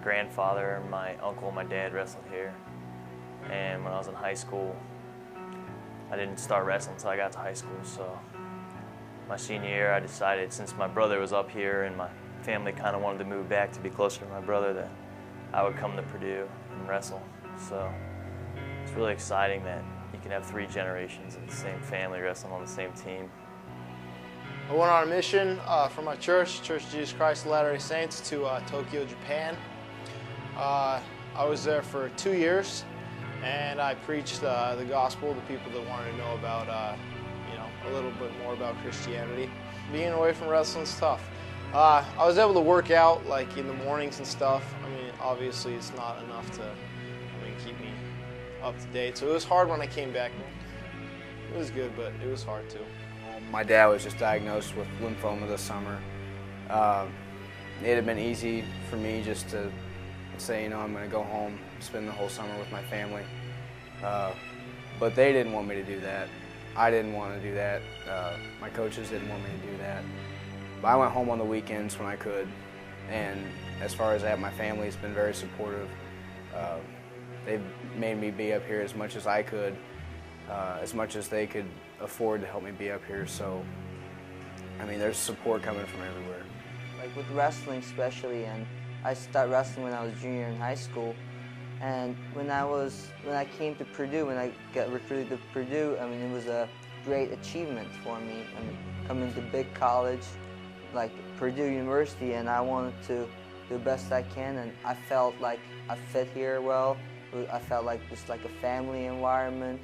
grandfather, my uncle, and my dad wrestled here. And when I was in high school, I didn't start wrestling until I got to high school. So my senior year, I decided, since my brother was up here and my family kind of wanted to move back to be closer to my brother, that I would come to Purdue and wrestle. So it's really exciting that you can have 3 generations of the same family wrestling on the same team. I went on a mission from my church, Church of Jesus Christ of Latter-day Saints, to Tokyo, Japan. I was there for 2 years, and I preached the gospel to people that wanted to know about, a little bit more about Christianity. Being away from wrestling is tough. I was able to work out like in the mornings and stuff. I mean, obviously it's not enough to, keep me up to date. So it was hard when I came back. It was good, but it was hard too. My dad was just diagnosed with lymphoma this summer. It had been easy for me just to say, I'm going to go home, spend the whole summer with my family. But they didn't want me to do that. I didn't want to do that. My coaches didn't want me to do that. But I went home on the weekends when I could. And as far as that, my family's been very supportive. They've made me be up here as much as I could, as much as they could afford to help me be up here. So, there's support coming from everywhere. Like with wrestling especially, and I started wrestling when I was junior in high school. And when I came to Purdue, when I got recruited to Purdue, it was a great achievement for me. Coming to big college, like Purdue University, and I wanted to do the best I can, and I felt like I fit here well. I felt like just like a family environment.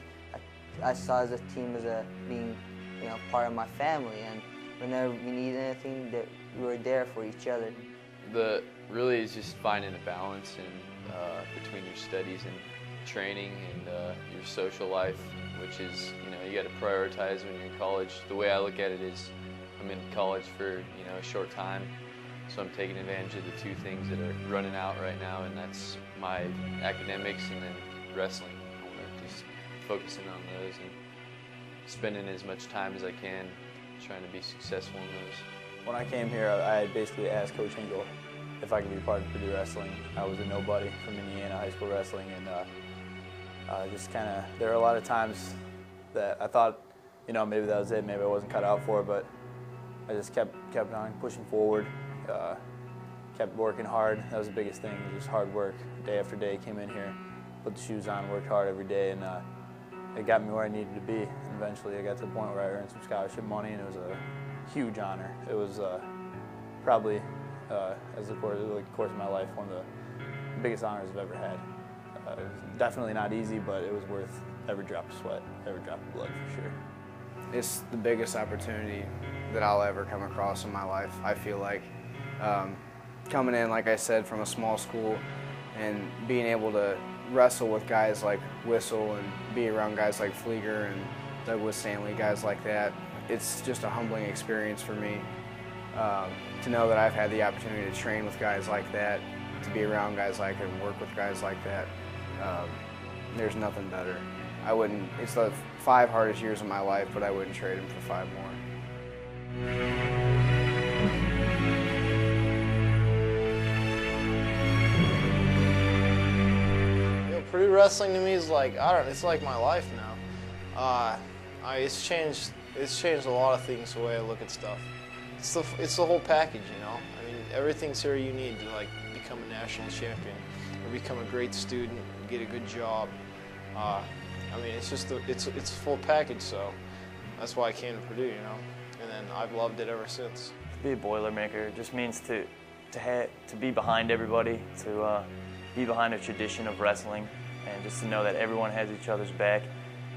I saw as a team as being, part of my family, and whenever we needed anything, that we were there for each other. Really is just finding a balance between your studies and training and your social life, which is, you got to prioritize when you're in college. The way I look at it is, I'm in college for, a short time, so I'm taking advantage of the 2 things that are running out right now, and that's my academics and then wrestling. I want to just focusing on those and spending as much time as I can trying to be successful in those. When I came here, I basically asked Coach Hinkle if I could be part of Purdue wrestling. I was a nobody from Indiana high school wrestling, and there were a lot of times that I thought, maybe that was it, maybe I wasn't cut out for it, but I just kept on pushing forward, kept working hard. That was the biggest thing, just hard work. Day after day, came in here, put the shoes on, worked hard every day, and it got me where I needed to be. And eventually I got to the point where I earned some scholarship money, and it was a huge honor. It was probably, as the course of my life, one of the biggest honors I've ever had. It was definitely not easy, but it was worth every drop of sweat, every drop of blood for sure. It's the biggest opportunity that I'll ever come across in my life, I feel like. Coming in, like I said, from a small school and being able to wrestle with guys like Whistle and be around guys like Flieger and Douglas Stanley, guys like that, it's just a humbling experience for me to know that I've had the opportunity to train with guys like that, to be around guys like it and work with guys like that. There's nothing better. It's the 5 hardest years of my life, but I wouldn't trade them for 5 more. Purdue wrestling to me is like, it's like my life now. It's changed a lot of things, the way I look at stuff. It's the whole package, everything's here you need to become a national champion or become a great student, get a good job. It's a full package, so that's why I came to Purdue, and then I've loved it ever since. To be a Boilermaker just means to be behind everybody, to be behind a tradition of wrestling, and just to know that everyone has each other's back.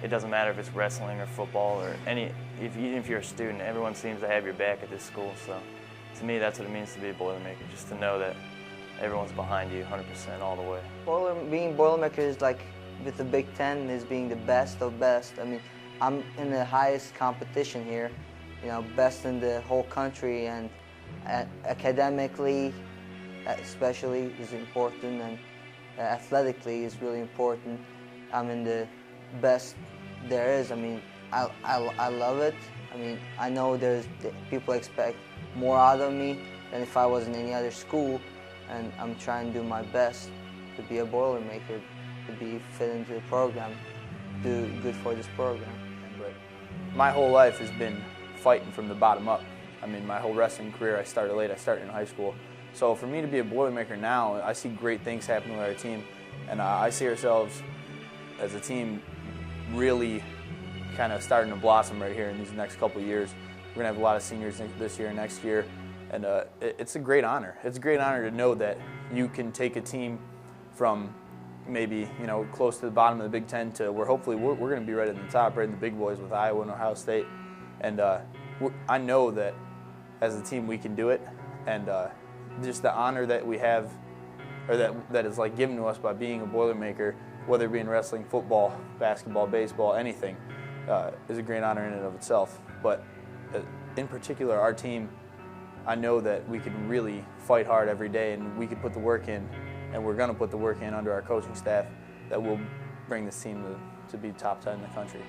It doesn't matter if it's wrestling or football or even if you're a student, everyone seems to have your back at this school. So to me, that's what it means to be a Boilermaker, just to know that everyone's behind you 100% all the way. Being Boilermaker is like, with the Big Ten, is being the best of best. I'm in the highest competition here, best in the whole country, and academically especially is important, and athletically is really important. I'm in the best there is. I love it. I know people expect more out of me than if I was in any other school, and I'm trying to do my best to be a Boilermaker, to be fit into the program, do good for this program. But my whole life has been fighting from the bottom up. I mean, my whole wrestling career, I started late. I started in high school. So for me to be a Boilermaker now, I see great things happening with our team, and I see ourselves as a team really kind of starting to blossom right here in these next couple of years. We're going to have a lot of seniors this year and next year, and it's a great honor. It's a great honor to know that you can take a team from maybe, you know, close to the bottom of the Big Ten to where hopefully we're going to be right at the top, right in the big boys with Iowa and Ohio State. And I know that as a team we can do it, and just the honor that we have, or that is like given to us by being a Boilermaker, whether it be in wrestling, football, basketball, baseball, anything, is a great honor in and of itself. But in particular, our team, I know that we can really fight hard every day, and we can put the work in, and we're going to put the work in under our coaching staff that will bring this team to be top 10 in the country.